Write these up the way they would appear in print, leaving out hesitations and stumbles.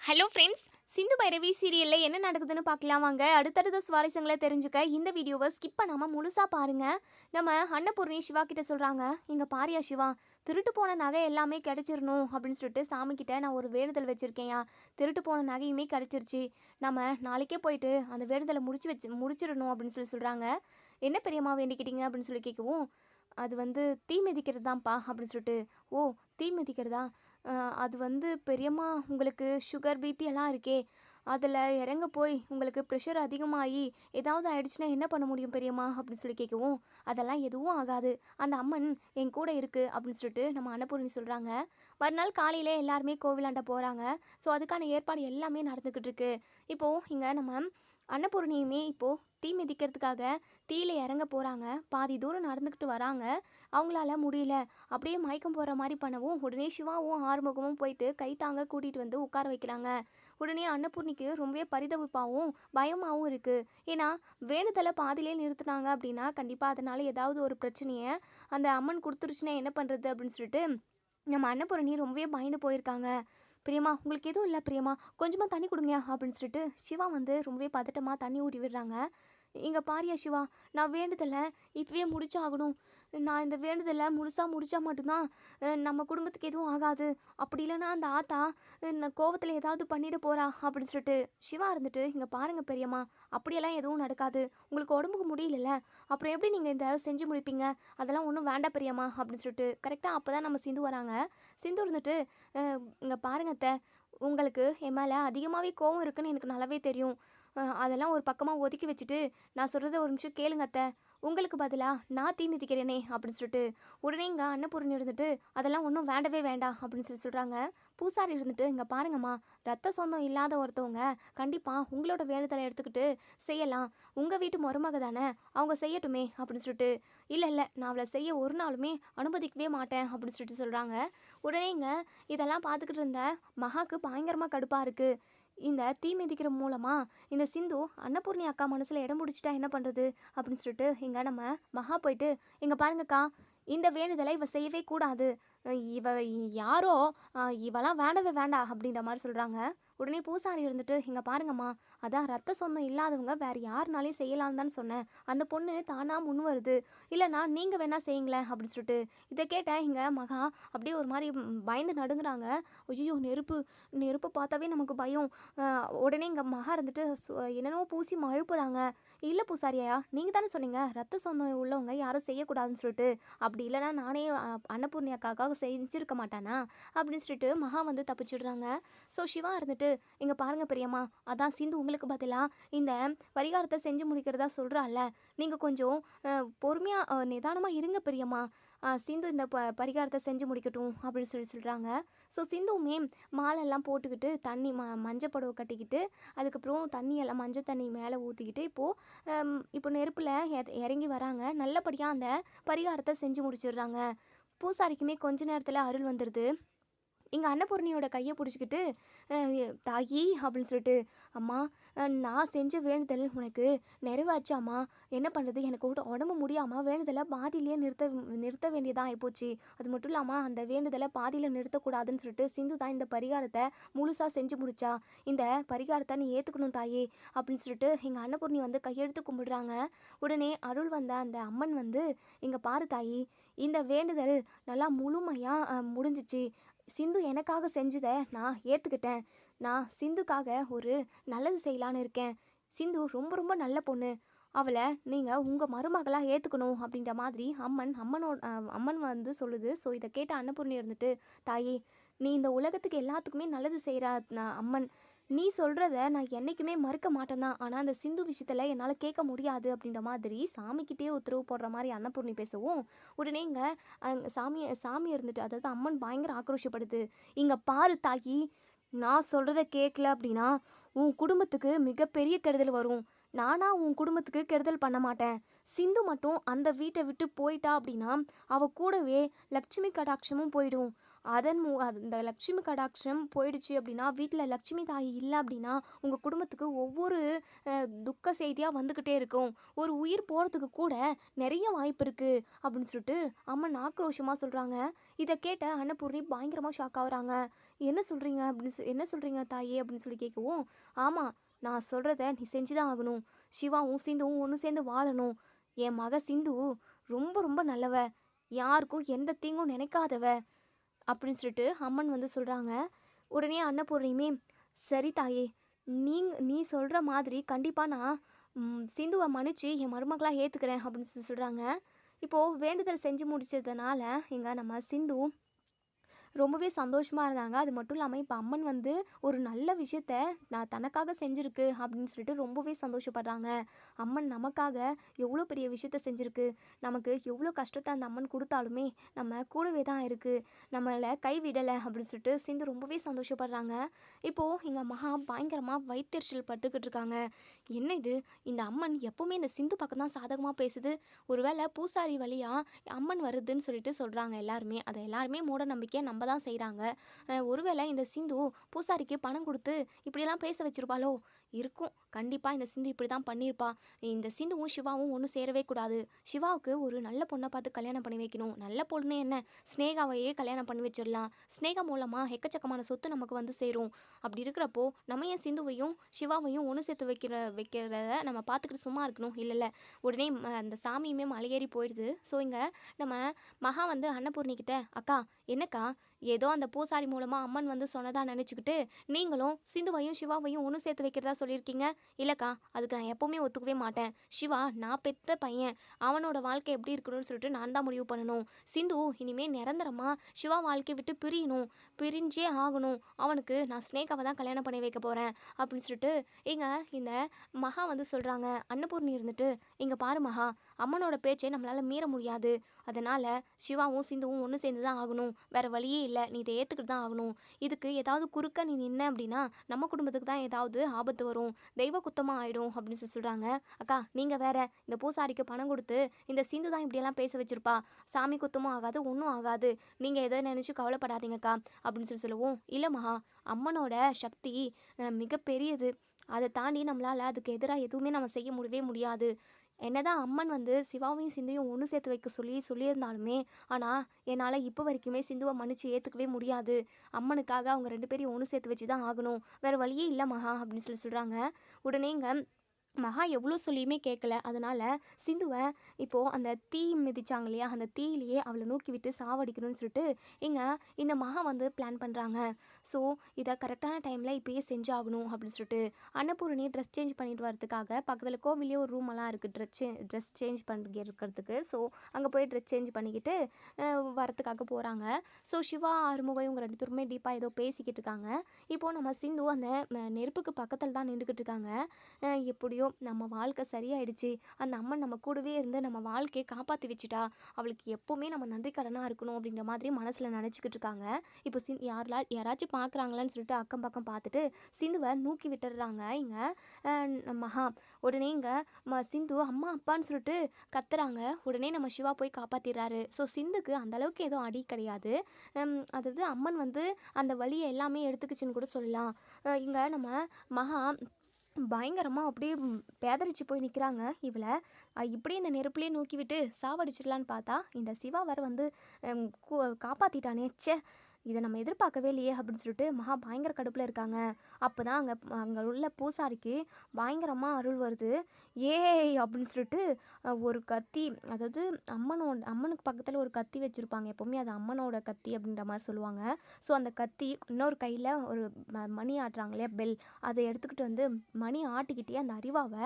Hello friends, Sindhu Bhairavi சீரியலில் என்ன நடக்குதுன்னு பார்க்கலாம் வாங்க. அடுத்தடுத்த சுவாரஸ்யங்களை தெரிஞ்சுக்க இந்த வீடியோவை ஸ்கிப் பண்ணாமல் முழுசாக பாருங்கள். நம்ம அன்னபூர்ணி சிவா கிட்ட சொல்கிறாங்க, இங்கே பாரியா சிவா, திருட்டு போன நகை எல்லாமே கிடச்சிடணும் அப்படின்னு சொல்லிட்டு சாமிக்கிட்ட நான் ஒரு வேண்டுதல் வச்சுருக்கேன்யா. திருட்டு போன நகையுமே கிடச்சிருச்சு. நம்ம நாளைக்கே போயிட்டு அந்த வேண்டுதலை முடிச்சிடணும் அப்படின்னு சொல்கிறாங்க. என்ன பெரியம்மா வேண்டிக்கிட்டீங்க அப்படின்னு சொல்லி கேட்கவும், அது தீ மிதிக்கிறது தான்ப்பா அப்படின்னு சொல்லிட்டு. ஓ, தீ மிதிக்கிறதா? பெரியம்மா, உங்களுக்கு சுகர் பிபி எல்லாம் இருக்கே, அதில் இறங்க போய் உங்களுக்கு ப்ரெஷர் அதிகமாகி ஏதாவது ஆயிடுச்சுன்னா என்ன பண்ண முடியும் பெரியம்மா அப்படின்னு சொல்லி கேட்கவும், அதெல்லாம் எதுவும் ஆகாது, அந்த அம்மன் என் கூட இருக்குது அப்படின்னு சொல்லிட்டு நம்ம அன்னபூர்ணி சொல்கிறாங்க. மறுநாள் காலையில் எல்லாருமே கோவிலாண்ட போகிறாங்க. ஸோ அதுக்கான ஏற்பாடு எல்லாமே நடந்துக்கிட்டு இருக்கு. இப்போது இங்கே நம்ம அன்னபூர்ணியுமே இப்போது தீ மிதிக்கிறதுக்காக தீயில இறங்க போகிறாங்க. பாதி தூரம் நடந்துக்கிட்டு வராங்க. அவங்களால முடியல. அப்படியே மயக்கம் போகிற மாதிரி பண்ணவும் உடனே சிவாவும் ஆறுமுகமும் போயிட்டு கைத்தாங்க கூட்டிகிட்டு வந்து உட்கார வைக்கிறாங்க. உடனே அன்னபூர்ணிக்கு ரொம்பவே பரிதவிப்பாகவும் பயமாகவும் இருக்குது. ஏன்னா வேண்டுதலை பாதிலே நிறுத்தினாங்க அப்படின்னா கண்டிப்பாக அதனால் ஏதாவது ஒரு பிரச்சனையை அந்த அம்மன் கொடுத்துருச்சுன்னா என்ன பண்ணுறது அப்படின்னு சொல்லிட்டு நம்ம அன்னபூரணி ரொம்பவே பயந்து போயிருக்காங்க. பிரியமா, உங்களுக்கு எதுவும் இல்லை பிரியமா, கொஞ்சமாக தண்ணி கொடுங்க அப்படின்னு சொல்லிட்டு சிவா ரொம்பவே பதட்டமாக தண்ணி ஊட்டி விடுறாங்க. இங்கே பாரியா சிவா, நான் வேண்டுதலை இப்போவே முடிச்சாகணும். நான் இந்த வேண்டுதலை முடித்தா மட்டும்தான் நம்ம குடும்பத்துக்கு எதுவும் ஆகாது. அப்படி இல்லைன்னா அந்த ஆத்தா நான் கோவத்தில் ஏதாவது பண்ணிட போகிறா அப்படின்னு சொல்லிட்டு சிவா இங்கே பாருங்கள் பெரியம்மா, அப்படியெல்லாம் எதுவும் நடக்காது. உங்களுக்கு உடம்புக்கு முடியல, அப்புறம் எப்படி நீங்கள் இந்த செஞ்சு முடிப்பீங்க? அதெல்லாம் ஒன்றும் வேண்டாம் பெரியம்மா அப்படின்னு சொல்லிட்டு கரெக்டாக அப்போ தான் நம்ம சிந்து வராங்க. சிந்து இங்கே பாருங்க அத்தை, உங்களுக்கு என் மேலே அதிகமாகவே கோவம் இருக்குன்னு எனக்கு நல்லாவே தெரியும். அதெல்லாம் ஒரு பக்கமாக ஒதுக்கி வச்சுட்டு நான் சொல்கிறத ஒரு நிமிஷம் கேளுங்க அத்தை. உங்களுக்கு பதிலாக நான் தீ மிதிக்கிறேனே அப்படின்னு சொல்லிட்டு உடனே இங்கே அன்னபூர்ணி அதெல்லாம் ஒன்றும் வேண்டவே வேண்டாம் அப்படின்னு சொல்கிறாங்க. பூசாரி இங்கே பாருங்கம்மா, ரத்த சொந்தம் இல்லாத ஒருத்தவங்க கண்டிப்பாக உங்களோட வேண்டுதலை எடுத்துக்கிட்டு செய்யலாம். உங்கள் வீட்டு மருமக தானே, அவங்க செய்யட்டுமே அப்படின்னு சொல்லிட்டு, இல்லை இல்லை, நான் அவளை செய்ய ஒரு நாளுமே அனுமதிக்கவே மாட்டேன் அப்படின்னு சொல்கிறாங்க. உடனே இதெல்லாம் பார்த்துக்கிட்டு இருந்த மகாக்கு பயங்கரமாக கடுப்பாக இருக்குது. இந்த தீ மிதிக்கிற மூலமாக இந்த சிந்து அன்னபூர்ணி அக்கா மனசில் இடம் பிடிச்சிட்டா என்ன பண்ணுறது அப்படின்னு சொல்லிட்டு நம்ம மகா போயிட்டு, இங்கே பாருங்கக்கா, இந்த வேண்டுதலை இவ செய்யவே கூடாது, இவ யாரோ, இவெல்லாம் வேண்டவே வேண்டாம் அப்படின்ற மாதிரி சொல்கிறாங்க. உடனே பூசாரி இங்கே பாருங்கம்மா, அதான் ரத்த சொந்தம் இல்லாதவங்க வேறு யாருனாலையும் செய்யலான்னு தான் சொன்னேன். அந்த பொண்ணு தானாக முன் வருது, இல்லைனா நீங்கள் வேணால் செய்யுங்களேன் அப்படின்னு சொல்லிட்டு இதை கேட்ட மகா அப்படியே ஒரு மாதிரி பயந்து நடுங்குறாங்க. ஐயோ, நெருப்பு பார்த்தாவே நமக்கு பயம். உடனே மகா என்னென்னவோ பூசி மழுப்புறாங்க. இல்லை பூசாரியா, நீங்கள் தானே சொன்னீங்க ரத்த சொந்தம் உள்ளவங்க யாரும் செய்யக்கூடாதுன்னு சொல்லிட்டு, அப்படி இல்லைனா நானே அன்னபூர்ணி அக்காவுக்காக செஞ்சுருக்க மாட்டானா அப்படின்னு சொல்லிட்டு மகா தப்பிச்சிடுறாங்க. ஸோ சிவா இங்கே பாருங்கள் பெரியம்மா, அதான் சிந்து உங்களுக்கு பதிலாக இந்த பரிகாரத்தை செஞ்சு முடிக்கிறதா சொல்கிறாள்ல, நீங்கள் கொஞ்சம் பொறுமையாக நிதானமாக இருங்க பெரியம்மா. சிந்து இந்த பரிகாரத்தை செஞ்சு முடிக்கட்டும் அப்படின்னு சொல்கிறாங்க. ஸோ சிந்துவுமே மாலெல்லாம் போட்டுக்கிட்டு தண்ணி மஞ்சள் புடவை கட்டிக்கிட்டு அதுக்கப்புறம் தண்ணியெல்லாம் மஞ்சள் தண்ணி மேலே ஊற்றிக்கிட்டு இப்போ நெருப்பில் இறங்கி வராங்க. நல்லபடியாக அந்த பரிகாரத்தை செஞ்சு முடிச்சிடுறாங்க. பூசாரிக்குமே கொஞ்ச நேரத்தில் அருள் வந்துடுது. இங்கே அன்னபூர்ணியோட கையை பிடிச்சிக்கிட்டு, தாயி அப்படின்னு சொல்லிட்டு, அம்மா, நான் செஞ்ச வேண்டுதல் உனக்கு நிறைவாச்சாம்மா, என்ன பண்ணுறது, எனக்கு உடம்பு முடியாமல் வேண்டுதலை பாதியிலேயே நிறுத்த வேண்டியதாக ஆகிப்போச்சு. அது மட்டும் இல்லாமல் அந்த வேண்டுதலை பாதியில் நிறுத்தக்கூடாதுன்னு சொல்லிட்டு சிந்து தான் இந்த பரிகாரத்தை முழுசாக செஞ்சு முடிச்சா. இந்த பரிகாரத்தை நீ ஏற்றுக்கணும் தாயே அப்படின்னு சொல்லிட்டு எங்கள் அன்னபூர்ணி கையெழுத்து கும்பிடுறாங்க. உடனே அருள் வந்த அந்த அம்மன் இங்கே பாரு தாயி, இந்த வேண்டுதல் நல்லா முழுமையாக முடிஞ்சிச்சு. சிந்து எனக்காக செஞ்சதை நான் ஏற்றுக்கிட்டேன். நான் சிந்துக்காக ஒரு நல்லது செய்யலான்னு இருக்கேன். சிந்து ரொம்ப ரொம்ப நல்ல பொண்ணு. அவளை நீங்கள் உங்கள் மருமகளாக ஏற்றுக்கணும் அப்படின்ற மாதிரி அம்மன் சொல்லுது. ஸோ இதை கேட்ட அன்னபூர்ணி தாயே, நீ இந்த உலகத்துக்கு எல்லாத்துக்குமே நல்லது செய்கிற அம்மன், நீ சொல்கிறத நான் என்றைக்குமே மறுக்க மாட்டேன் தான். ஆனால் அந்த சிந்து விஷயத்தில் என்னால் கேட்க முடியாது அப்படின்ற மாதிரி சாமிக்கிட்டே உத்தரவு போடுற மாதிரி அன்னபூர்ணி பேசவும், உடனே சாமி அதாவது அம்மன் பயங்கர ஆக்ரோஷப்படுது. இங்கே பாரு தாயி, நான் சொல்கிறத கேட்கல அப்படின்னா உன் குடும்பத்துக்கு மிகப்பெரிய கெடுதல் வரும். நானாக உன் குடும்பத்துக்கு கெடுதல் பண்ண மாட்டேன். சிந்து மட்டும் அந்த வீட்டை விட்டு போயிட்டா அப்படின்னா அவள் கூடவே லட்சுமி கடாட்சமும் போயிடும். அந்த லட்சுமி கடாட்சம் போயிடுச்சு அப்படின்னா, வீட்டில் லட்சுமி தாய் இல்லை அப்படின்னா உங்கள் குடும்பத்துக்கு ஒவ்வொரு துக்க செய்தியாக வந்துக்கிட்டே இருக்கும். ஒரு உயிர் போகிறதுக்கு கூட நிறைய வாய்ப்பு இருக்குது அப்படின்னு சொல்லிட்டு அம்மன் ஆக்ரோஷமாக சொல்கிறாங்க. இதை கேட்ட அன்னபூர்ணி பயங்கரமாக ஷாக் ஆகுறாங்க. என்ன சொல்கிறீங்க என்ன சொல்கிறீங்க தாயே அப்படின்னு சொல்லி கேட்கவும், ஆமாம், நான் சொல்கிறத நீ செஞ்சு தான் ஆகணும். சிவாவும் சிந்துவும் ஒன்று சேர்ந்து வாழணும். என் மக சிந்து ரொம்ப ரொம்ப நல்லவ, யாருக்கும் எந்த தீங்கும் நினைக்காதவ அப்படின்னு சொல்லிட்டு அம்மன் வந்து சொல்கிறாங்க. உடனே அன்னபூர்ணியுமே, சரி தாயே, நீ சொல்கிற மாதிரி கண்டிப்பாக நான் சிந்துவை மன்னிச்சு என் மருமகளாக ஏற்றுக்கிறேன் அப்படின்னு சொல்கிறாங்க. இப்போது வேண்டுதல் செஞ்சு முடிச்சதுனால இங்கே நம்ம சிந்து ரொம்பவே சந்தோஷமாக இருந்தாங்க. அது மட்டும் இல்லாமல் இப்போ அம்மன் வந்து ஒரு நல்ல விஷயத்த நான் தனக்காக செஞ்சுருக்கு அப்படின்னு சொல்லிட்டு ரொம்பவே சந்தோஷப்படுறாங்க. அம்மன் நமக்காக எவ்வளோ பெரிய விஷயத்த செஞ்சுருக்கு, நமக்கு எவ்வளோ கஷ்டத்தை அந்த அம்மன் கொடுத்தாலுமே நம்ம கூடவே தான் இருக்குது, நம்மளை கைவிடலை அப்படின்னு சொல்லிட்டு சிந்து ரொம்பவே சந்தோஷப்படுறாங்க. இப்போது எங்கள் மகா பயங்கரமாக வயிற்றெரிச்சல் பட்டுக்கிட்டு இருக்காங்க. என்ன இது, இந்த அம்மன் எப்போவுமே இந்த சிந்து பக்கம் தான் சாதகமாக பேசுது, ஒருவேளை பூசாரி வழியாக அம்மன் வருதுன்னு சொல்லிட்டு சொல்கிறாங்க எல்லாருமே. அதை எல்லாருமே மூட நம்பிக்கையை நம்ம தான் செய்கிறாங்க. ஒருவேளை இந்த சிந்து பூசாரிக்கு பணம் கொடுத்து இப்படியெல்லாம் பேச வச்சிருப்பாளோ இருக்கும். கண்டிப்பாக இந்த சிந்து இப்படி தான் பண்ணியிருப்பா. இந்த சிந்துவும் சிவாவும் ஒன்றும் சேரவே கூடாது. சிவாவுக்கு ஒரு நல்ல பொண்ணை பார்த்து கல்யாணம் பண்ணி வைக்கணும். நல்ல பொண்ணு என்ன, ஸ்னேகாவையே கல்யாணம் பண்ணி வச்சிடலாம். ஸ்னேகா மூலமாக எக்கச்சக்கமான சொத்து நமக்கு வந்து சேரும். அப்படி இருக்கிறப்போ நம்ம ஏன் சிந்துவையும் சிவாவையும் ஒன்று சேர்த்து வைக்கிறத நம்ம பார்த்துக்கிட்டு சும்மா இருக்கணும்? இல்லைல்ல. உடனே அந்த சாமியுமே மலையேறி போயிடுது. ஸோ இங்கே நம்ம மகா வந்து அன்னபூர்ணிக்கிட்ட, அக்கா என்னக்கா, ஏதோ அந்த பூசாரி மூலமாக அம்மன் வந்து சொன்னதா நினச்சிக்கிட்டு நீங்களும் சிந்துவையும் சிவாவையும் ஒன்று சேர்த்து வைக்கிறதா சொல்லியிருக்கீங்க. இல்லைக்கா, அதுக்கு நான் எப்போவுமே ஒத்துக்கவே மாட்டேன். சிவா நான் பெத்த பையன், அவனோட வாழ்க்கை எப்படி இருக்கணும்னு சொல்லிட்டு நான் தான் முடிவு பண்ணணும். சிந்து இனிமேல் நிரந்தரமாக சிவா வாழ்க்கையை விட்டு பிரிஞ்சே ஆகணும். அவனுக்கு நான் ஸ்னேகாவை தான் கல்யாணம் பண்ணி வைக்க போகிறேன் அப்படின்னு சொல்லிட்டு இந்த மகா வந்து சொல்கிறாங்க. அன்னபூர்ணி இருந்துட்டு, இங்கே பாரு மகா, அம்மனோட பேச்சை நம்மளால் மீற முடியாது. அதனால் சிவாவும் சிந்துவும் ஒன்று சேர்ந்து தான் ஆகணும். வேறு வழியே இல்லை, நீ இதை ஏற்றுக்கிட்டு தான் ஆகணும். இதுக்கு ஏதாவது குறுக்க நீ நின்ன அப்படின்னா நம்ம குடும்பத்துக்கு தான் ஏதாவது ஆபத்து வரும், தெய்வ குத்தமாக ஆகிடும் அப்படின்னு சொல்கிறாங்க. அக்கா நீங்கள் வேற, இந்த பூசாரிக்கு பணம் கொடுத்து இந்த சிந்து தான் இப்படியெல்லாம் பேச வச்சுருப்பா, சாமி குத்தமும் ஆகாது, ஒன்றும் ஆகாது, நீங்கள் எதை நினச்சி கவலைப்படாதீங்கக்கா அப்படின்னு சொல்லவும், இல்லை மகா, அம்மனோட சக்தி மிகப்பெரியது. அதை தாண்டி நம்மளால் அதுக்கு எதிராக எதுவுமே நம்ம செய்ய முடியாது. என்னதான் அம்மன் வந்து சிவாவையும் சிந்துவையும் ஒன்று சேர்த்து வைக்க சொல்லியிருந்தாலுமே, ஆனால் என்னால் இப்போ வரைக்குமே சிந்துவை மன்னிச்சு ஏற்றுக்கவே முடியாது. அம்மனுக்காக அவங்க 2 பேரையும் ஒன்று சேர்த்து வச்சு தான் ஆகணும், வேறு வழியே இல்லை மகா அப்படின்னு சொல்கிறாங்க. உடனே இங்கே மகா எவ்வளோ சொல்லியுமே கேட்கல. அதனால் சிந்துவை இப்போது அந்த தீ மிதிச்சாங்க இல்லையா, அந்த தீயிலேயே அவளை நூக்கி விட்டு சாவடிக்கணும்னு சொல்லிட்டு இந்த மகா வந்து பிளான் பண்ணுறாங்க. ஸோ இதை கரெக்டான டைமில் இப்போயே செஞ்சாகணும் அப்படின்னு சொல்லிட்டு அன்னபூரணி ட்ரெஸ் சேஞ்ச் பண்ணிட்டு வரதுக்காக பக்கத்தில் கோவிலே ஒரு ரூமெல்லாம் இருக்குது ட்ரெஸ் சேஞ்ச் இருக்கிறதுக்கு. ஸோ அங்கே போய் ட்ரெஸ் சேஞ்ச் பண்ணிக்கிட்டு வரத்துக்காக போகிறாங்க. ஸோ சிவா ஆறுமுகம் இவங்க 2 பேருமே டீப்பாக ஏதோ பேசிக்கிட்டு இருக்காங்க. இப்போது நம்ம சிந்து அந்த நெருப்புக்கு பக்கத்தில் தான் நின்றுக்கிட்டு இருக்காங்க. எப்படியோ நம்ம வாழ்க்கை சரியாயிடுச்சு, அந்த அம்மன் நம்ம கூடவே இருந்து நம்ம வாழ்க்கையை காப்பாற்றி வச்சுட்டா, அவளுக்கு எப்போவுமே நம்ம நன்றி கடனாக இருக்கணும் அப்படின்ற மாதிரி மனசில் நினச்சிக்கிட்டு இருக்காங்க. இப்போ யாராச்சும் பார்க்குறாங்களான்னு சொல்லிட்டு அக்கம் பக்கம் பார்த்துட்டு சிந்துவை நூக்கி விட்டுடுறாங்க மகா. உடனே சிந்து அம்மா அப்பான்னு சொல்லிட்டு கத்துறாங்க. உடனே நம்ம சிவா போய் காப்பாற்றிடுறாரு. ஸோ சிந்துக்கு அந்தளவுக்கு எதுவும் அடி கிடையாது. அதாவது அம்மன் வந்து அந்த வலியை எல்லாமே எடுத்துக்கிச்சுன்னு கூட சொல்லலாம். நம்ம மகா பயங்கரமாக அப்படியே பேதரிச்சு போய் நிற்கிறாங்க. இவளை இப்படியே இந்த நெருப்புலேயே நோக்கி விட்டு சாவடிச்சிடலான்னு பார்த்தா இந்த சிவா வர வந்து காப்பாற்றிட்டானே, ச்சே, இதை நம்ம எதிர்பார்க்கவே இல்லையே அப்படின்னு சொல்லிட்டு மகா பயங்கர கடுப்பில் இருக்காங்க. அப்போ தான் அங்கே உள்ள பூசாரிக்கு பயங்கரமாக அருள் வருது. ஏய் அப்படின்னு சொல்லிட்டு ஒரு கத்தி, அதாவது அம்மனுக்கு பக்கத்தில் ஒரு கத்தி வச்சுருப்பாங்க எப்போவுமே, அது அம்மனோட கத்தி அப்படின்ற மாதிரி சொல்லுவாங்க. ஸோ அந்த கத்தி இன்னொரு கையில் ஒரு மணி ஆட்டுறாங்க இல்லையா, பெல், அதை எடுத்துக்கிட்டு வந்து மணி ஆட்டிக்கிட்டே அந்த அரிவாவை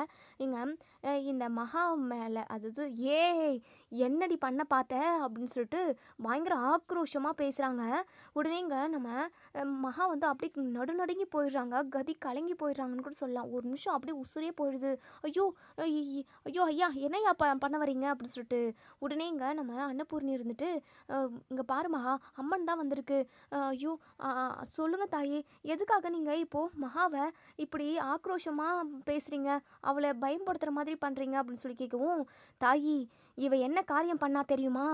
இந்த மகா மேலே, அதாவது ஏய் என்னடி பண்ண பார்த்த அப்படின்னு சொல்லிட்டு பயங்கர ஆக்ரோஷமாக பேசுகிறாங்க. உடனே நம்ம மகா வந்து அப்படியே நடுநடுங்கி போயிடுறாங்க, கதி கலங்கி போயிடுறாங்கன்னு கூட சொல்லலாம். ஒரு நிமிஷம் அப்படியே உசுரே போயிடுது. ஐயோ ஐயோ ஐயா என்னையா பண்ண வரீங்க அப்படின்னு சொல்லிட்டு உடனே நம்ம அன்னபூர்ணி இருந்துட்டு, இங்கே பாரு மகா, அம்மன் தான் வந்திருக்கு. ஐயோ சொல்லுங்கள் தாயே, எதுக்காக நீங்கள் இப்போது மகாவை இப்படி ஆக்ரோஷமாக பேசுகிறீங்க, அவளை பயன்படுத்துகிற மாதிரி பண்ணுறீங்க அப்படின்னு சொல்லி கேட்கவும், தாயி இவ என்ன காரியம் பண்ணா தெரியுமா,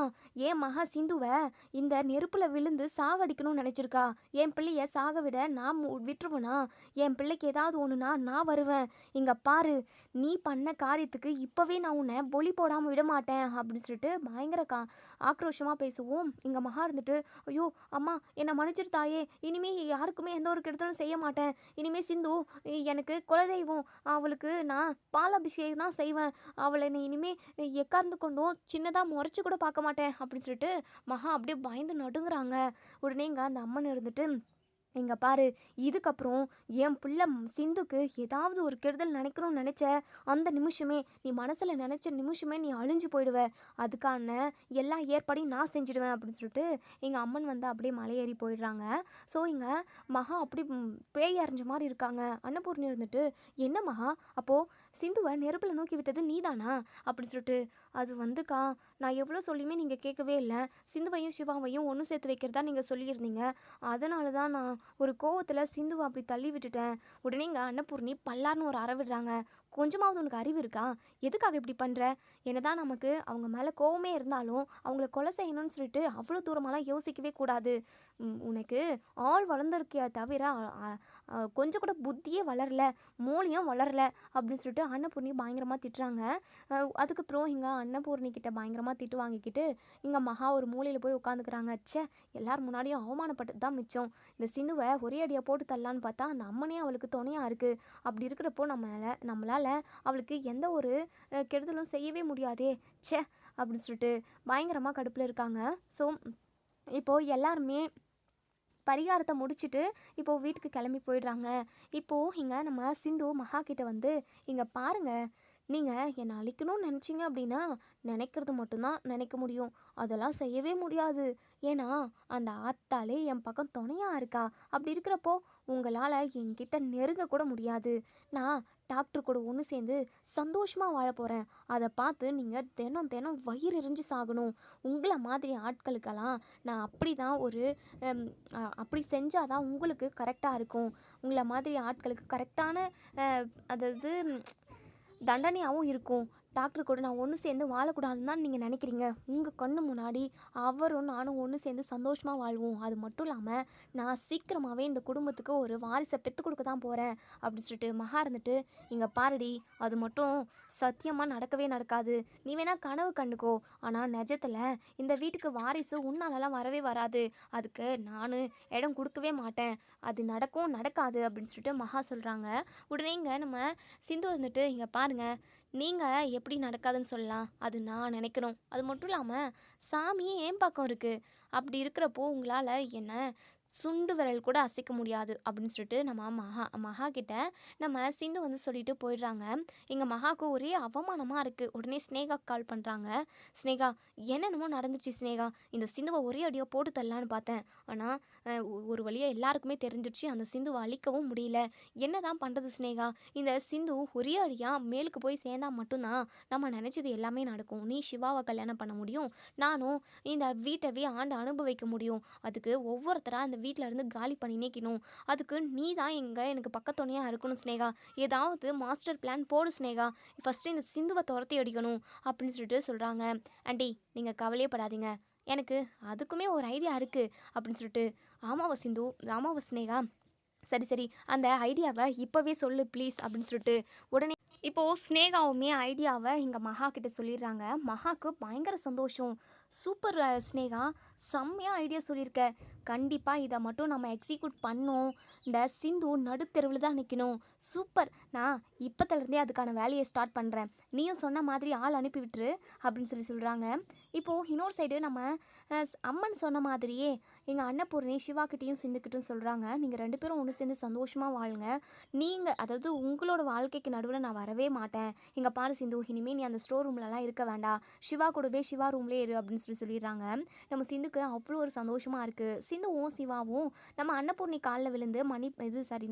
ஏன் மகா சிந்துவை இந்த நெருப்பில் விழுந்து சாகடிக்கணும்னு நினச்சிருக்கா? என் பிள்ளைய சாக விட நான் விட்டுருவேனா? என் பிள்ளைக்கு ஏதாவது ஒன்றுனா நான் வருவேன். இங்கே பாரு, நீ பண்ண காரியத்துக்கு இப்போவே நான் உன்னை பொலி போடாமல் விட மாட்டேன் அப்படின்னு சொல்லிட்டு பயங்கர ஆக்ரோஷமாக பேசுவோம். இங்கே மகா இருந்துட்டு, ஐயோ அம்மா என்னை மன்னிச்சிரு தாயே, இனிமேல் யாருக்குமே எந்த ஒரு கெடுதலும் செய்ய மாட்டேன். இனிமேல் சிந்து எனக்கு குலதெய்வம், அவளுக்கு நான் பால் அபிஷேகம் தான் செய்வேன். அவளை நீ இனிமேல் எக்கார்ந்து கொண்டும் சின்னதாக முறைச்சி கூட பார்க்க மாட்டேன் அப்படின்னு சொல்லிட்டு மகா அப்படியே பயந்து நடுங்குறாங்க. உடனே இங்கே அந்த அம்மன் இருந்துட்டு, இங்கே பாரு, இதுக்கப்புறம் என் பிள்ளை சிந்துக்கு ஏதாவது ஒரு கெடுதல் நினைக்கணும்னு நினச்ச அந்த நிமிஷமே, நீ மனசில் நினச்ச நிமிஷமே நீ அழிஞ்சு போயிடுவ. அதுக்கான எல்லா ஏற்பாடையும் நான் செஞ்சுடுவேன் அப்படின்னு சொல்லிட்டு எங்கள் அம்மன் வந்து அப்படியே மலையேறி போயிடுறாங்க. ஸோ இங்கே மகா அப்படி பேய் அரைஞ்ச மாதிரி இருக்காங்க. அன்னபூர்ணி இருந்துட்டு, என்ன மகா, அப்போது சிந்துவை நெருப்பில் நோக்கி விட்டது நீதானா அப்படின்னு சொல்லிட்டு, அது வந்துக்கா, நான் எவ்வளோ சொல்லியுமே நீங்கள் கேட்கவே இல்லை. சிந்துவையும் சிவாவையும் ஒன்று சேர்த்து வைக்கிறதா நீங்கள் சொல்லியிருந்தீங்க. அதனால தான் நான் ஒரு கோவத்தில் சிந்துவை அப்படி தள்ளி விட்டுட்டேன். உடனே இங்கே அன்னபூர்ணி பல்லார்னு ஒரு அறை விடுறாங்க. கொஞ்சமாவது உனக்கு அறிவு இருக்கா? எதுக்காக இப்படி பண்ணுற? என்னதான் நமக்கு அவங்க மேலே கோவமே இருந்தாலும் அவங்கள கொலை செய்யணும்னு சொல்லிட்டு அவ்வளோ தூரமாலாம் யோசிக்கவே கூடாது. உனக்கு ஆள் வளர்ந்துருக்கிய தவிர கொஞ்சம் கூட புத்தியே வளரல, மூளையும் வளரல அப்படின்னு சொல்லிட்டு அன்னபூர்ணி பயங்கரமாக திட்டுறாங்க. அதுக்கப்புறம் இங்கே அன்னபூர்ணி கிட்ட பயங்கரமாக திட்டு வாங்கிக்கிட்டு இங்கே மகா ஒரு மூலையில் போய் உட்காந்துக்கிறாங்க. ச்சே, எல்லார் முன்னாடியும் அவமானப்பட்டது தான் மிச்சம். இந்த சிந்துவை ஒரே அடியாக போட்டு தள்ளலான்னு பார்த்தா அந்த அம்மனே அவளுக்கு துணையாக இருக்குது. அப்படி இருக்கிறப்போ நம்மளால் அவளுக்கு எந்த ஒரு கெடுதலும் செய்யவே முடியாதே, ச்சே அப்படின்னு சொல்லிட்டு பயங்கரமாக கடுப்பில் இருக்காங்க. ஸோ இப்போது எல்லாருமே பரிகாரத்தை முடிச்சுட்டு இப்போது வீட்டுக்கு கிளம்பி போயிடுறாங்க. இப்போது இங்கே நம்ம சிந்து மகா கிட்ட வந்து, இங்கே பாருங்கள், நீங்கள் என்னை அழிக்கணும்னு நினச்சிங்க அப்படின்னா நினைக்கிறது மட்டும்தான் நினைக்க முடியும். அதெல்லாம் செய்யவே முடியாது. ஏன்னா அந்த ஆத்தாலே என் பக்கம் துணையாக இருக்கா. அப்படி இருக்கிறப்போ உங்களால் என்கிட்ட நெருங்க கூட முடியாது. நான் டாக்டர் கூட ஒன்று சேர்ந்து சந்தோஷமாக வாழ போகிறேன். அதை பார்த்து நீங்கள் தினம் தினம் வயிறு எரிஞ்சு சாகணும். உங்களை மாதிரி ஆட்களுக்கெல்லாம் நான் அப்படி தான் அப்படி செஞ்சால் தான் உங்களுக்கு கரெக்டாக இருக்கும். உங்களை மாதிரி ஆட்களுக்கு கரெக்டான அதாவது தண்டனையாகவும் இருக்கும். டாக்டர் கூட நான் ஒன்று சேர்ந்து வாழக்கூடாதுன்னு தான் நீங்கள் நினைக்கிறீங்க. உங்கள் கண்ணு முன்னாடி அவரும் நானும் ஒன்று சேர்ந்து சந்தோஷமாக வாழ்வோம். அது மட்டும் இல்லாமல் நான் சீக்கிரமாகவே இந்த குடும்பத்துக்கு ஒரு வாரிசை பெற்றுக் கொடுக்க தான் போகிறேன் அப்படின்னு சொல்லிட்டு மகா இருந்துட்டு, இங்கே பாருடி, அது மட்டும் சத்தியமாக நடக்கவே நடக்காது. நீ வேணால் கனவு கண்டுக்கோ, ஆனால் நிஜத்தில் இந்த வீட்டுக்கு வாரிசு உன்னாலலாம் வரவே வராது. அதுக்கு நான் இடம் கொடுக்கவே மாட்டேன். அது நடக்காது அப்படின்னு சொல்லிட்டு மகா சொல்கிறாங்க. உடனே இங்கே நம்ம சிந்து வந்துட்டு, இங்கே பாருங்கள், நீங்கள் எப்படி நடக்காதுன்னு சொல்லலாம், அது நான் நினைக்கணும். அது மட்டும் இல்லாமல் சாமியே என் பக்கம் இருக்குது. அப்படி இருக்கிறப்போ உங்களால் என்ன சுண்டு விரல் கூட அசைக்க முடியாது அப்படின்னு சொல்லிட்டு நம்ம மகா கிட்ட நம்ம சிந்து வந்து சொல்லிட்டு போயிடுறாங்க. எங்கள் மகாவுக்கு ஒரே அவமானமாக இருக்குது. உடனே ஸ்னேகா கால் பண்ணுறாங்க. ஸ்னேகா, என்னென்னமோ நடந்துச்சு ஸ்னேகா, இந்த சிந்துவை ஒரே அடியாக போட்டு தரலான்னு பார்த்தேன். ஆனால் ஒரு வழியாக எல்லாருக்குமே தெரிஞ்சிடுச்சு, அந்த சிந்துவை அழிக்கவும் முடியல. என்ன தான் பண்ணுறது ஸ்னேகா? இந்த சிந்து ஒரே அடியாக மேலுக்கு போய் சேர்ந்தால் மட்டும்தான் நம்ம நினச்சது எல்லாமே நடக்கும். நீ சிவாவை கல்யாணம் பண்ண முடியும், நானும் இந்த வீட்டவே ஆண்டு அனுபவிக்க முடியும். அதுக்கு ஒவ்வொருத்தராக இந்த வீட்டில் இருந்து காலி பண்ணி நீக்கணும். அதுக்கு நீ தான் எனக்கு பக்கத்துணையாக இருக்கணும் ஸ்னேகா. ஏதாவது மாஸ்டர் பிளான் போடு ஸ்னேகா. ஃபஸ்ட்டு இந்த சிந்துவை துரத்தி அடிக்கணும் அப்படின்னு சொல்லிட்டு சொல்கிறாங்க. ஆண்டி, நீங்கள் கவலையப்படாதீங்க, எனக்கு அதுக்குமே ஒரு ஐடியா இருக்குது அப்படின்னு சொல்லிட்டு, ஆமாவா சிந்து, ஆமாவா ஸ்னேகா, சரி அந்த ஐடியாவை இப்போவே சொல்லு ப்ளீஸ் அப்படின்னு சொல்லிட்டு உடனே இப்போது ஸ்னேகாவுமே ஐடியாவை இங்கே மகா கிட்ட சொல்லிடுறாங்க. மகாவுக்கு பயங்கர சந்தோஷம். சூப்பர் ஸ்னேகா, செம்மையாக ஐடியா சொல்லியிருக்க. கண்டிப்பாக இதை மட்டும் நம்ம எக்ஸிக்யூட் பண்ணோம். இந்த சிந்து நடுத்தெருவில் தான் நிற்கணும். சூப்பர், நான் இப்போத்துலேருந்தே அதுக்கான வேலையை ஸ்டார்ட் பண்ணுறேன். நீயும் சொன்ன மாதிரி ஆள் அனுப்பி விட்டுரு அப்படின்னு சொல்கிறாங்க. இப்போது இன்னொரு சைடு நம்ம அம்மன் சொன்ன மாதிரியே எங்கள் அன்னபூர்ணி சிவாக்கிட்டையும் சிந்துக்கிட்டும் சொல்கிறாங்க, நீங்கள் 2 பேரும் ஒன்று சேர்ந்து சந்தோஷமாக வாழுங்க. நீங்கள் அதாவது உங்களோட வாழ்க்கைக்கு நடுவில் நான் வரவே மாட்டேன். இங்கே பாரு சிந்து, இனிமேல் நீ அந்த ஸ்டோர் ரூம்லலாம் இருக்க வேண்டாம், சிவா கூடவே சிவா ரூம்லேயே இரு அப்படின்னு சொல்லிடுறாங்க. நம்ம சிந்துக்கு அவ்வளோ ஒரு சந்தோஷமாக இருக்குது. சிந்துவும் சிவாவும் நம்ம அன்னபூர்ணி காலில் விழுந்து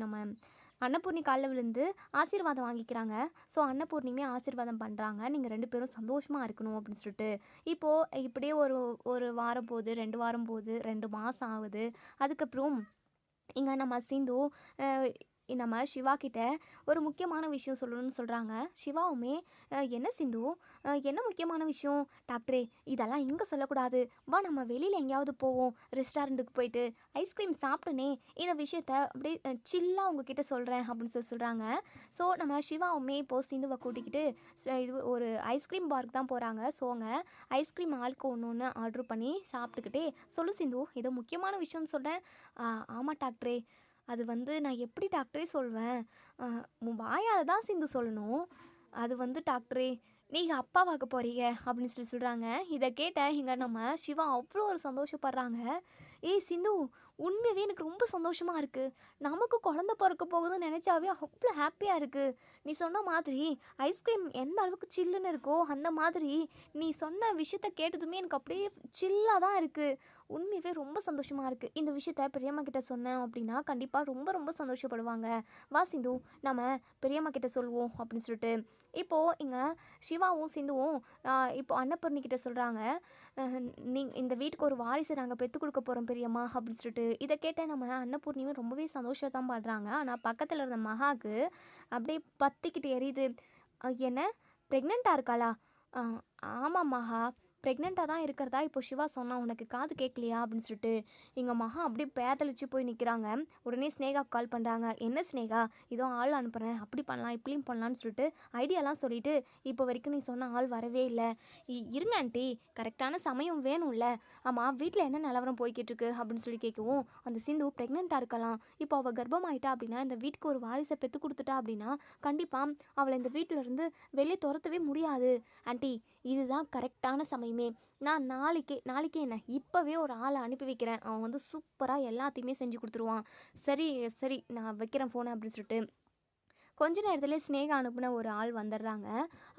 நம்ம அன்னபூர்ணி காலில் விழுந்து ஆசீர்வாதம் வாங்கிக்கிறாங்க. ஸோ அன்னபூர்ணியுமே ஆசீர்வாதம் பண்ணுறாங்க, நீங்கள் 2 பேரும் சந்தோஷமாக இருக்கணும் அப்படின்னு சொல்லிட்டு. இப்போது இப்படியே ஒரு வாரம் போகுது, 2 வாரம் போகுது, 2 மாதம் ஆகுது. அதுக்கப்புறம் இங்கே நம்ம சிந்து நம்ம சிவா கிட்ட ஒரு முக்கியமான விஷயம் சொல்லணும்னு சொல்கிறாங்க. சிவாவுமே என்ன சிந்து, என்ன முக்கியமான விஷயம் டாக்டரே, இதெல்லாம் இங்கே சொல்லக்கூடாது, வா நம்ம வெளியில் எங்கேயாவது போவோம், ரெஸ்டாரண்ட்டுக்கு போயிட்டு ஐஸ்கிரீம் சாப்பிட்டுனே இந்த விஷயத்த அப்படியே சில்லாக உங்ககிட்ட சொல்கிறேன் அப்படின்னு சொல்கிறாங்க. ஸோ நம்ம சிவாவுமே இப்போது சிந்துவை கூட்டிக்கிட்டு இது ஒரு ஐஸ்கிரீம் பார்க்கு தான் போகிறாங்க. ஸோ அங்கே ஐஸ்கிரீம் ஆளுக்கு ஒன்று ஒன்று ஆர்டர் பண்ணி சாப்பிட்டுக்கிட்டே, சொல்லு சிந்து, ஏதோ முக்கியமான விஷயம்னு சொல்கிறேன். ஆமாம் டாக்டரே, அது வந்து நான் எப்படி டாக்டரே சொல்வேன், உன் வாயால் தான் சிந்து சொல்லணும். அது வந்து டாக்டரே, நீங்கள் அப்பாவாக்க போகிறீங்க அப்படின்னு சொல்கிறாங்க. இதை கேட்ட இங்கே நம்ம சிவா அவ்வளோ ஒரு சந்தோஷப்படுறாங்க. ஏய் சிந்து, உண்மையாகவே எனக்கு ரொம்ப சந்தோஷமாக இருக்குது. நமக்கு குழந்த பிறக்க போகுதுன்னு நினச்சாவே அவ்வளோ ஹாப்பியாக இருக்குது. நீ சொன்ன மாதிரி ஐஸ்கிரீம் எந்த அளவுக்கு சில்லுன்னு இருக்கோ அந்த மாதிரி நீ சொன்ன விஷயத்த கேட்டதுமே எனக்கு அப்படியே சில்லாக தான் இருக்குது. உண்மையாகவே ரொம்ப சந்தோஷமாக இருக்குது. இந்த விஷயத்த பெரியம்மா கிட்ட சொன்னேன் அப்படின்னா கண்டிப்பாக ரொம்ப ரொம்ப சந்தோஷப்படுவாங்க. வா சிந்து, நம்ம பெரியம்மா கிட்ட சொல்லுவோம் அப்படின்னு சொல்லிட்டு இப்போது இங்கே சிவாவும் சிந்துவும் இப்போ அன்னபூர்ணிக்கிட்ட சொல்கிறாங்க, இந்த வீட்டுக்கு ஒரு வாரிசை நாங்கள் பெற்றுக் கொடுக்க போகிறோம் பெரியம்மா அப்படின்னு சொல்லிட்டு. இதை கேட்ட நம்ம அன்னபூர்ணியும் ரொம்பவே சந்தோஷம் தான் படுறாங்க. ஆனால் பக்கத்தில் இருந்த மகாவுக்கு அப்படியே பத்திக்கிட்டு எரியுது. என்ன, ப்ரெக்னெண்ட்டாக இருக்காளா? ஆமாம் மகா, ப்ரெக்னெண்ட்டாக தான் இருக்கிறதா இப்போ சிவா சொன்னா, உனக்கு காது கேட்கலையா அப்படின்னு சொல்லிட்டு. எங்கள் மகா அப்படியே பேதலிச்சு போய் நிற்கிறாங்க. உடனே ஸ்னேகா கால் பண்ணுறாங்க. என்ன ஸ்னேகா, இதோ ஆள் அனுப்புகிறேன், அப்படி பண்ணலாம் இப்படியும் பண்ணலான்னு சொல்லிட்டு ஐடியாலாம் சொல்லிவிட்டு, இப்போ வரைக்கும் நீ சொன்ன ஆள் வரவே இல்லை. இருங்க ஆண்டி, கரெக்டான சமயம் வேணும்ல. ஆமாம், வீட்டில் என்ன நிலவரம் போய்கிட்டு இருக்கு அப்படின்னு சொல்லி கேட்கவும், அந்த சிந்து ப்ரெக்னெண்ட்டாக இருக்கலாம். இப்போ அவள் கர்ப்பமாயிட்டா அப்படின்னா, இந்த வீட்டுக்கு ஒரு வாரிசை பெற்று கொடுத்துட்டா அப்படின்னா கண்டிப்பாக அவளை இந்த வீட்டிலேருந்து வெளியே துரத்தவே முடியாது. ஆண்டி, இதுதான் கரெக்டான சமயமே. நான் நாளைக்கே என்ன, இப்போவே ஒரு ஆளை அனுப்பி வைக்கிறேன். அவன் வந்து சூப்பராக எல்லாத்தையுமே செஞ்சு கொடுத்துருவான். சரி சரி, நான் வைக்கிறேன் ஃபோனை அப்படின்னு சொல்லிட்டு கொஞ்ச நேரத்துல ஸ்னேகா அனுப்புன ஒரு ஆள் வந்துடுறாங்க.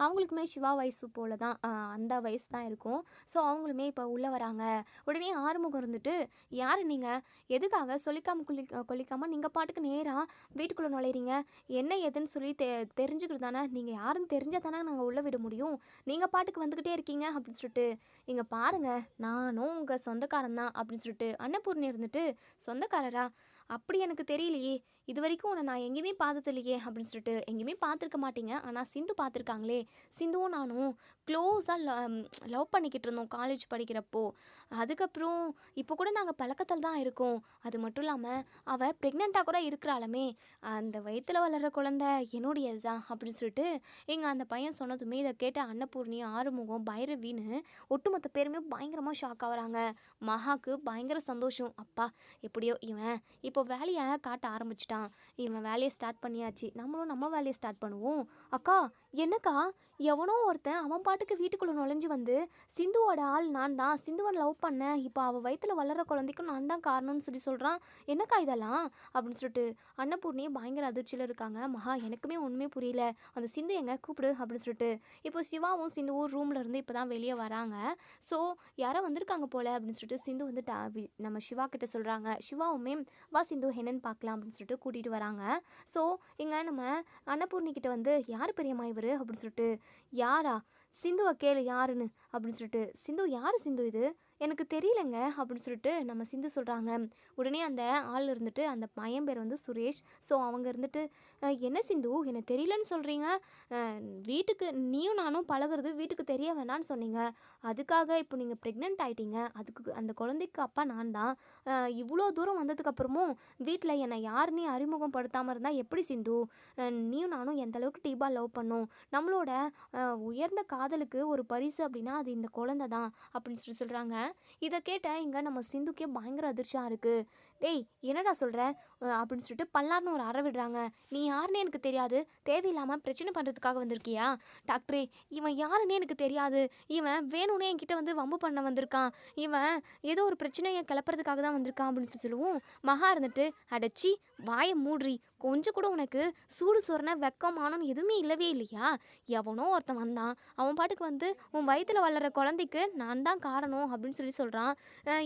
அவங்களுக்குமே சிவா வயசு போல தான், அந்த வயசு தான் இருக்கும். ஸோ அவங்களுமே இப்போ உள்ளே வராங்க. உடனே ஆறுமுகம் இருந்துட்டு, யார் நீங்கள், எதுக்காக கொல்லிக்காமல் நீங்கள் பாட்டுக்கு நேராக வீட்டுக்குள்ளே நுழையிறீங்க, என்ன ஏதுன்னு சொல்லி தெரிஞ்சுக்கிறது தானே, நீங்கள் யாருன்னு தெரிஞ்சால் தானே நாங்கள் உள்ளே விட முடியும், நீங்கள் பாட்டுக்கு வந்துக்கிட்டே இருக்கீங்க அப்படின்னு சொல்லிட்டு. இங்கே பாருங்கள், நானும் உங்கள் சொந்தக்காரன் தான் அப்படின்னு சொல்லிட்டு அன்னபூர்ணி இருந்துட்டு, சொந்தக்காரரா, அப்படி எனக்கு தெரியலையே, இது வரைக்கும் உன்னை நான் எங்கேயுமே பார்த்தது இல்லையே அப்படின்னு சொல்லிட்டு. எங்கேயுமே பார்த்துருக்க மாட்டீங்க, ஆனால் சிந்து பார்த்துருக்காங்களே, சிந்துவும் நானும் க்ளோஸாக லவ் பண்ணிக்கிட்டு இருந்தோம் காலேஜ் படிக்கிறப்போ. அதுக்கப்புறம் இப்போ கூட நாங்கள் பழக்கத்தில் தான் இருக்கோம். அது மட்டும் இல்லாமல் அவள் ப்ரெக்னெண்ட்டாக கூட இருக்கிறாளுமே, அந்த வயிற்றில் வளர்கிற குழந்தை என்னுடையது தான் அப்படின்னு சொல்லிட்டு எங்கள் அந்த பையன் சொன்னதுமே இதை கேட்ட அன்னபூர்ணி, ஆறுமுகம், பைரவின்னு ஒட்டுமொத்த பேருமே பயங்கரமாக ஷாக் ஆகுறாங்க. மகாக்கு பயங்கர சந்தோஷம். அப்பா, எப்படியோ இவன் இப்போ வேலையை காட்ட ஆரம்பிச்சிட்டான், இவன் வேலையை ஸ்டார்ட் பண்ணியாச்சு, நம்மளும் நம்ம வேலையை ஸ்டார்ட் பண்ணுவோம். அக்கா, என்னக்கா, எவனோ ஒருத்தன் அவன் பாட்டுக்கு வீட்டுக்குள்ளே நுழைஞ்சு வந்து சிந்துவோட ஆள் நான் தான், சிந்துவை லவ் பண்ணேன், இப்போ அவள் வயிற்றில் வளர்கிற குழந்தைக்கும் நான் தான் காரணம்னு சொல்கிறான், என்னக்கா இதெல்லாம் அப்படின்னு சொல்லிட்டு அன்னபூர்ணியே பயங்கர அதிர்ச்சியில் இருக்காங்க. மகா, எனக்குமே ஒன்றுமே புரியல, அந்த சிந்து எங்கே கூப்பிடு அப்படின்னு சொல்லிட்டு. இப்போ சிவாவும் சிந்துவும் ரூமில் இருந்து இப்போ தான் வெளியே வராங்க. ஸோ யாரோ வந்திருக்காங்க போல் அப்படின்னு சொல்லிட்டு சிந்து வந்து நம்ம சிவா கிட்ட சொல்கிறாங்க. சிவாவுமே வா சிந்து என்னன்னு பார்க்கலாம் அப்படின்னு சொல்லிட்டு கூட்டிகிட்டு வராங்க. ஸோ இங்கே நம்ம அன்னபூர்ணி கிட்ட வந்து, யார் பெரியம்மா இவர் அப்படின்னு சொல்லிட்டு. யாரா, சிந்துவை கேளு யாருன்னு அப்படின்னு சொல்லிட்டு. சிந்து, யார் சிந்து இது, எனக்கு தெரியலங்க அப்படின்னு சொல்லிட்டு நம்ம சிந்து சொல்கிறாங்க. உடனே அந்த ஆள் இருந்துட்டு, அந்த பையன் பேர் வந்து சுரேஷ். ஸோ அவங்க இருந்துட்டு, என்ன சிந்து எனக்கு தெரியலன்னு சொல்கிறீங்க, வீட்டுக்கு நீயும் நானும் பழகிறது வீட்டுக்கு தெரிய வேண்டான்னு சொன்னீங்க, அதுக்காக இப்போ நீங்கள் ப்ரெக்னென்ட் ஆகிட்டீங்க, அதுக்கு அந்த குழந்தைக்கு அப்பா நான் தான், இவ்வளோ தூரம் வந்ததுக்கப்புறமும் வீட்டில் என்னை யாருன்னே அறிமுகப்படுத்தாமல் இருந்தால் எப்படி சிந்து, நீயும் நானும் எந்த அளவுக்கு டீப்பாக லவ் பண்ணோம், நம்மளோட உயர்ந்த காதலுக்கு ஒரு பரிசு அப்படின்னா அது இந்த குழந்தை தான் அப்படின்னு சொல்லி சொல்கிறாங்க. இதை கேட்ட இங்கே நம்ம சிந்துக்கே பயங்கர அதிர்ச்சியாக இருக்குது. டேய், என்னடா சொல்கிற அப்படின்னு சொல்லிட்டு பல்லார்னு ஒரு அறை விடுறாங்க. நீ யாருன்னு எனக்கு தெரியாது, தேவையில்லாமல் பிரச்சனை பண்ணுறதுக்காக வந்திருக்கியா, டாக்டரே இவன் யாருன்னே எனக்கு தெரியாது, இவன் வேணும்னே என்கிட்ட வந்து வம்பு பண்ண வந்திருக்கான், இவன் ஏதோ ஒரு பிரச்சனையை கிளப்புறதுக்காக தான் வந்திருக்கான் அப்படின்னு சொல்லி சொல்லுவோம். மகா இருந்துட்டு, அடச்சி வாயை மூட்ரி, கொஞ்சம் கூட உனக்கு சூடு சொரணை வெக்கமானோன்னு எதுவுமே இல்லவே இல்லையா, எவனோ ஒருத்தன் வந்தான், அவன் பாட்டுக்கு வந்து உன் வயிற்றில் வளர்கிற குழந்தைக்கு நான் தான் காரணம் அப்படின்னு சொல்லி சொல்கிறான்.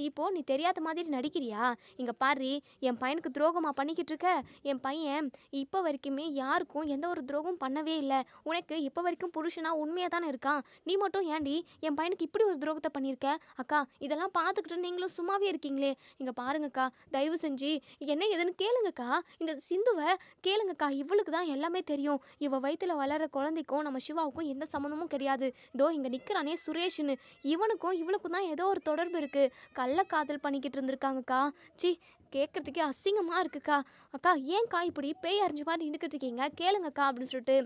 இப்போது நீ தெரியாத மாதிரி நடிக்கிறியா, இங்கே பாரு, என் பையனுக்கு துரோகமாக பண்ணிக்கிட்டு இருக்க, என் பையன் இப்போ வரைக்குமே யாருக்கும் எந்த ஒரு துரோகம் பண்ணவே இல்லை, உனக்கு இப்போ வரைக்கும் புருஷனா உண்மையாக தானே இருக்கான், நீ மட்டும் ஏண்டி என் பையனுக்கு இப்படி ஒரு துரோகத்தை பண்ணியிருக்க. அக்கா, இதெல்லாம் பார்த்துக்கிட்டு நீங்களும் சும்மாவே இருக்கீங்களே, இங்கே பாருங்கக்கா, தயவு செஞ்சு என்ன எதுன்னு கேளுங்கக்கா, இந்த சிந்துவை கேளுங்கக்கா, இவளுக்கு தான் எல்லாமே தெரியும். இவ வயித்துல வளர்ற குழந்தைக்கும் நம்ம சிவாவுக்கும் எந்த சம்மந்தமும் கிடையாது. இதோ இங்க நிக்கிறானே சுரேஷ்னு, இவனுக்கும் இவளுக்கும் தான் ஏதோ ஒரு தொடர்பு இருக்கு. கள்ள காதல் பண்ணிக்கிட்டு இருந்திருக்காங்கக்கா. சி, கேட்கறதுக்கே அசிங்கமா இருக்குக்கா. அக்கா, ஏன்க்கா இப்படி பேய் அறிஞ்ச மாதிரி நின்றுக்கிட்டு இருக்கீங்க? கேளுங்கக்கா அப்படின்னு சொல்லிட்டு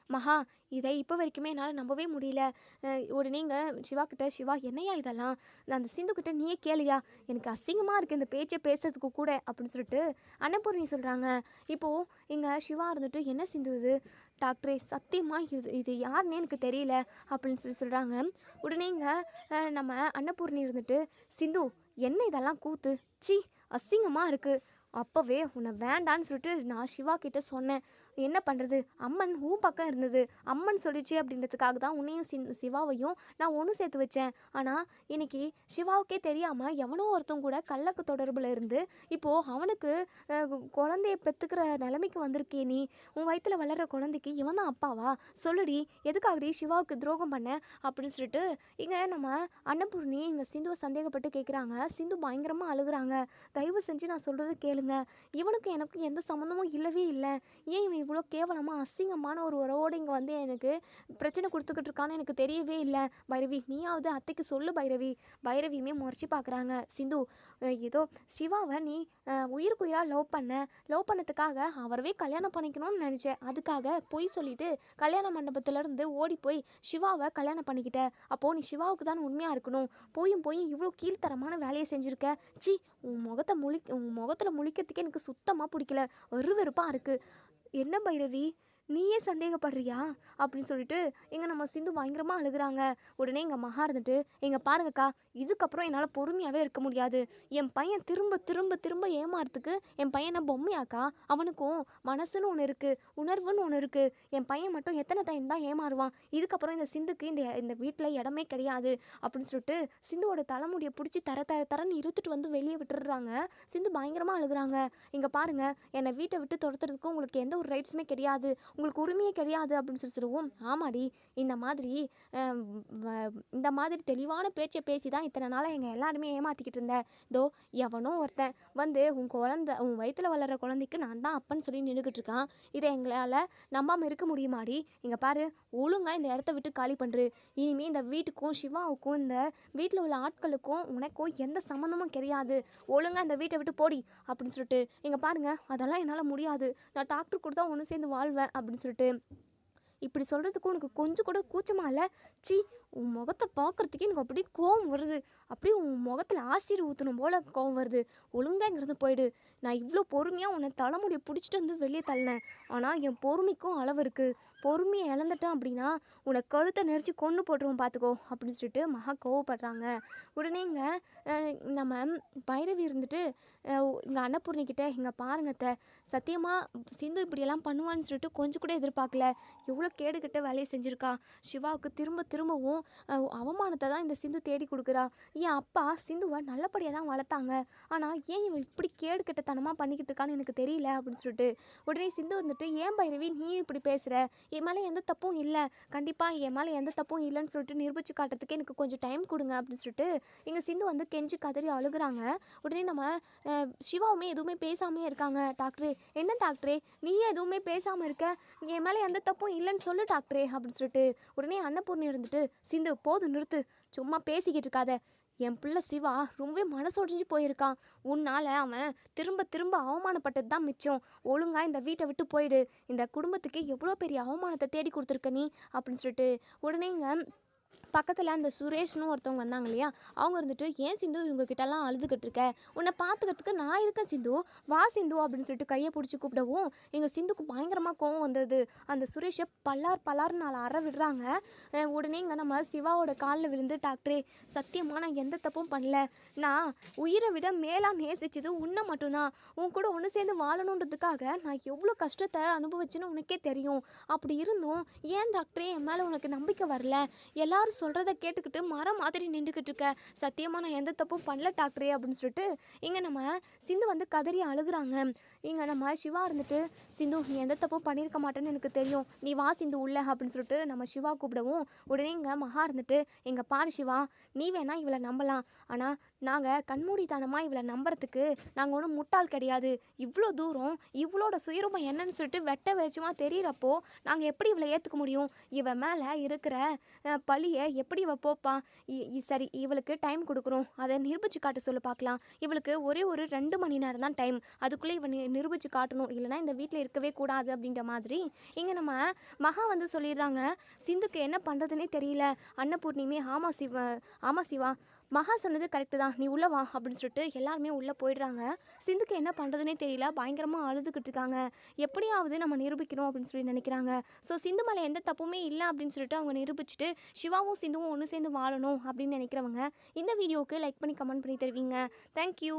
மகா, இதை இப்போ வரைக்குமே என்னால் நம்பவே முடியல. உடனேங்க சிவா கிட்ட, சிவா என்னையா இதெல்லாம், அந்த சிந்துக்கிட்ட நீயே கேளியா, எனக்கு அசிங்கமாக இருக்குது இந்த பேச்சை பேசுறதுக்கு கூட அப்படின்னு சொல்லிட்டு அன்னபூர்ணி சொல்கிறாங்க. இப்போது எங்கள் சிவா இருந்துட்டு, என்ன சிந்து இது, டாக்டரே சத்தியமாக இது யாருன்னே எனக்கு தெரியல அப்படின்னு சொல்கிறாங்க. உடனேங்க நம்ம அன்னபூர்ணி இருந்துட்டு, சிந்து என்ன இதெல்லாம் கூத்து, சி அசிங்கமாக இருக்குது, அப்போவே உன்னை வேண்டான்னு சொல்லிட்டு நான் சிவா கிட்ட சொன்னேன். என்ன பண்ணுறது, அம்மன் பக்கம் இருந்தது, அம்மன் சொல்லிச்சு அப்படின்றதுக்காக தான் உன்னையும் சிவாவையும் நான் ஒன்று சேர்த்து வச்சேன். ஆனால் இன்னைக்கு சிவாவுக்கே தெரியாமல் எவனோ ஒருத்தன் கூட கள்ளக்கு தொடர்பில் இருந்து இப்போது அவனுக்கு குழந்தைய பெற்றுக்கிற நிலைமைக்கு வந்திருக்கே நீ. உன் வயிற்றில் வளர்கிற குழந்தைக்கு இவன் தான் அப்பாவா? சொல்லுடி, எதுக்காகடி சிவாவுக்கு துரோகம் பண்ண அப்படின்னு சொல்லிட்டு இங்கே நம்ம அன்னபூர்ணி இங்கே சிந்துவை சந்தேகப்பட்டு கேட்குறாங்க. சிந்து பயங்கரமாக அழுகுறாங்க. தயவு செஞ்சு நான் சொல்கிறது கேளுங்க, இவனுக்கு எனக்கும் எந்த சம்மந்தமும் இல்லவே இல்லை. ஏன் இவன் இவ்வளோ கேவலமாக அசிங்கமான ஒரு உறவோடு இங்கே வந்து எனக்கு பிரச்சனை கொடுத்துக்கிட்டு இருக்கான்னு எனக்கு தெரியவே இல்லை. பைரவி, நீயாவது அத்தைக்கு சொல்லு பைரவி. பைரவியுமே முறைச்சி பார்க்குறாங்க. சிந்து, ஏதோ சிவாவை நீ உயிருக்கு உயிராக லவ் பண்ணதுக்காக அவரவே கல்யாணம் பண்ணிக்கணும்னு நினச்சேன். அதுக்காக பொய் சொல்லிட்டு கல்யாண மண்டபத்திலேருந்து ஓடி போய் சிவாவை கல்யாணம் பண்ணிக்கிட்ட. அப்போது நீ சிவாவுக்கு தான் உண்மையாக இருக்கணும். போயும் இவ்வளோ கீழ்த்தரமான வேலையை செஞ்சுருக்க. சி, உன் முகத்தில் முழிக்கிறதுக்கே எனக்கு சுத்தமாக பிடிக்கல, வெறுப்பாக இருக்குது. என்ன பைரவி, நீயே சந்தேகப்படுறியா அப்படின்னு சொல்லிட்டு எங்கள் நம்ம சிந்து பயங்கரமாக அழுகுறாங்க. உடனே எங்கள் மகா இருந்துட்டு, எங்கள் பாருங்கக்கா, இதுக்கப்புறம் என்னால் பொறுமையாகவே இருக்க முடியாது. என் பையன் திரும்ப ஏமாறதுக்கு என் பையனை பொம்மையாக்கா? அவனுக்கும் மனசுன்னு ஒன்று இருக்குது, உணர்வுன்னு ஒன்று இருக்குது. என் பையன் மட்டும் எத்தனை டைம் தான் ஏமாறுவான்? இதுக்கப்புறம் இந்த சிந்துக்கு இந்த வீட்டில் இடமே கிடையாது அப்படின்னு சொல்லிட்டு சிந்துவோட தலைமுடியை பிடிச்சி தரன்னு இழுத்துட்டு வந்து வெளியே விட்டுடுறாங்க. சிந்து பயங்கரமாக அழுகுறாங்க. இங்கே பாருங்கள், என்னை வீட்டை விட்டு துரத்துறதுக்கு உங்களுக்கு எந்த ஒரு ரைட்ஸுமே கிடையாது, உங்களுக்கு உரிமையே கிடையாது அப்படின்னு சொல்லுவோம். ஆமாடி, இந்த மாதிரி தெளிவான பேச்சை பேசி தான் இத்தனை நாளாக எங்கள் எல்லாருமே ஏமாற்றிக்கிட்டு இருந்தேன். இதோ எவனோ ஒருத்தன் வந்து உன் வயிற்றில் வளர்கிற குழந்தைக்கு நான் தான் அப்பன்னு சொல்லி நின்றுக்கிட்டு இருக்கான். இதை எங்களால் நம்பாமல் இருக்க முடியுமாடி? இங்கே பாரு, ஒழுங்காக இந்த இடத்த விட்டு காலி பண்ணுறு. இனிமேல் இந்த வீட்டுக்கும் சிவாவுக்கும் இந்த வீட்டில் உள்ள ஆட்களுக்கும் உனக்கும் எந்த சம்மந்தமும் கிடையாது. ஒழுங்காக இந்த வீட்டை விட்டு போடி அப்படின்னு சொல்லிட்டு, இங்கே பாருங்கள், அதெல்லாம் என்னால் முடியாது, நான் டாக்டர் கூட தான் ஒன்று சேர்ந்து வாழ்வேன் அப்படின்னு சொல்லிட்டு இப்படி சொல்கிறதுக்கு உனக்கு கொஞ்சம் கூட கூச்சமாக இல்லை? சி, உன் முகத்தை பார்க்குறதுக்கே எனக்கு அப்படியே கோவம் வருது. அப்படியே உன் முகத்தில் ஆசிர் ஊற்றணும் போல் கோவம் வருது. ஒழுங்காங்கிறது போயிடு. நான் இவ்வளோ பொறுமையாக உன்னை தலைமுடியை பிடிச்சிட்டு வந்து வெளியே தள்ளினேன். ஆனால் என் பொறுமைக்கும் அளவு இருக்குது. பொறுமையை இழந்துட்டான் அப்படின்னா உன்னை கழுத்தை நெரிச்சு கொண்டு போட்டுருவோம் பார்த்துக்கோ அப்படின்னு சொல்லிட்டு மகா கோவப்படுறாங்க. உடனே இங்கே நம்ம பைரவி இருந்துட்டு இங்கே அன்னபூர்ணிக்கிட்ட, இங்கே பாருங்கத்த, சத்தியமாக சிந்து இப்படியெல்லாம் பண்ணுவான்னு சொல்லிட்டு கொஞ்சம் கூட எதிர்பார்க்கல. எவ்வளோ கேடுகட்ட வேலையை செஞ்சுருக்கா. சிவாவுக்கு திரும்பவும் அவமானத்தை தான் இந்த சிந்து தேடி கொடுக்குறா. என் அப்பா சிந்துவை நல்லபடியாக தான் வளர்த்தாங்க, ஆனால் ஏன் இவன் இப்படி கேடுகட்டத்தனமாக பண்ணிக்கிட்டு இருக்கான்னு எனக்கு தெரியல அப்படின்னு சொல்லிட்டு உடனே சிந்து வந்துட்டு, ஏன் பைரவி நீ இப்படி பேசுகிற, என் மேலே எந்த தப்பும் இல்லை, கண்டிப்பாக என் மேலே எந்த தப்பும் இல்லைன்னு சொல்லிட்டு நிரூபித்து காட்டுறதுக்கு எனக்கு கொஞ்சம் டைம் கொடுங்க அப்படின்னு சொல்லிட்டு எங்கள் சிந்து வந்து கெஞ்சி கதறி அழுகுறாங்க. உடனே நம்ம சிவாவுமே எதுவுமே பேசாமே இருக்காங்க. டாக்டரே, என்ன டாக்டரே நீயே எதுவுமே பேசாமல் இருக்க, என் மேலே எந்த தப்பும் இல்லைன்னு சொல்லு டாக்டரே அப்படின்னு சொல்லிட்டு உடனே அன்னபூர்ணி இருந்துட்டு, சிந்து போதும் நிறுத்து, சும்மா பேசிக்கிட்டு இருக்காத. என் பிள்ளை சிவா ரொம்பவே மனசொடிஞ்சு போயிருக்கான். உன்னால் அவன் திரும்ப அவமானப்பட்டது தான் மிச்சம். ஒழுங்காக இந்த வீட்டை விட்டு போயிடு. இந்த குடும்பத்துக்கு எவ்வளோ பெரிய அவமானத்தை தேடி கொடுத்துருக்க நீ அப்படின்னு சொல்லிட்டு உடனே இங்கே பக்கத்தில் அந்த சுரேஷ்னு ஒருத்தவங்க வந்தாங்க இல்லையா, அவங்க இருந்துட்டு, ஏன் சிந்து இவங்ககிட்டலாம் அழுதுகிட்டு இருக்க, உன்னை பார்த்துக்கிறதுக்கு நான் இருக்கேன் சிந்து, வா சிந்து அப்படின்னு சொல்லிட்டு கையை பிடிச்சி கூப்பிடவும் எங்கள் சிந்துக்கு பயங்கரமாக கோவம் வந்தது. அந்த சுரேஷை பல்லார்னு 4 அறை விடுறாங்க. உடனே இங்கே நம்ம சிவாவோட காலில் விழுந்து, டாக்டரே சத்தியமாக நான் எந்த தப்பும் பண்ணல, நான் உயிரை விட மேலாக நேசிச்சது உன்னை மட்டும்தான். உன் கூட ஒன்று சேர்ந்து வாழணுன்றதுக்காக நான் எவ்வளோ கஷ்டத்தை அனுபவிச்சுன்னு உனக்கே தெரியும். அப்படி இருந்தும் ஏன் டாக்டரே என் மேலே உனக்கு நம்பிக்கை வரல? எல்லாரும் சொல்கிறத கேட்டுக்கிட்டு மரம் மாதிரி நின்றுக்கிட்டு இருக்க. சத்தியமாக நான் எந்த தப்பும் பண்ணல டாக்டரே அப்படின்னு சொல்லிட்டு இங்கே நம்ம சிந்து வந்து கதறி அழுகுறாங்க. இங்கே நம்ம சிவா இருந்துட்டு, சிந்து நீ எந்த தப்பும் பண்ணியிருக்க மாட்டேன்னு எனக்கு தெரியும், நீ வா சிந்து உள்ள அப்படின்னு சொல்லிட்டு நம்ம சிவா கூப்பிடவும் உடனே இங்கே மகா இருந்துட்டு, எங்கள் பாரு சிவா, நீ வேணா இவளை நம்பலாம், ஆனால் நாங்கள் கண்மூடித்தனமாக இவளை நம்புறதுக்கு நாங்கள் ஒன்றும் முட்டாள் கிடையாது. இவ்வளோ தூரம் இவளோட சுயரூபம் என்னன்னு சொல்லிட்டு வெட்ட வெளிச்சமாக தெரியிறப்போ நாங்கள் எப்படி இவளை ஏற்றுக்க முடியும்? இவன் மேலே இருக்கிற பழியை எப்படி இவ போப்பா? சரி, இவளுக்கு டைம் கொடுக்குறோம், அதை நிரூபித்து காட்ட சொல்ல பார்க்கலாம். இவளுக்கு ஒரே ஒரு 2 மணி நேரம் தான் டைம், அதுக்குள்ளே இவன் நிரூபித்து காட்டணும், இல்லைனா இந்த வீட்டில் இருக்கவே கூடாது அப்படின்ற மாதிரி இங்கே நம்ம மகா வந்து சொல்லிடுறாங்க. சிந்துக்கு என்ன பண்ணுறதுனே தெரியல. அன்னபூர்ணிமே ஆமா சிவா, மகா சொன்னது கரெக்டு தான், நீ உள்ளே வா அப்படின்னு சொல்லிட்டு எல்லாருமே உள்ளே போயிடுறாங்க. சிந்துக்கு என்ன பண்ணுறதுனே தெரியல, பயங்கரமாக அழுதுகிட்டு இருக்காங்க. எப்படியாவது நம்ம நிரூபிக்கணும் அப்படின்னு சொல்லி நினைக்கிறாங்க. ஸோ சிந்து மேலே எந்த தப்புமே இல்லை அப்படின்னு சொல்லிட்டு அவங்க நிரூபிச்சுட்டு சிவாவும் சிந்துவும் ஒன்று சேர்ந்து வாழணும் அப்படின்னு நினைக்கிறவங்க இந்த வீடியோவுக்கு லைக் பண்ணி கமெண்ட் பண்ணி தருவீங்க. தேங்க்யூ.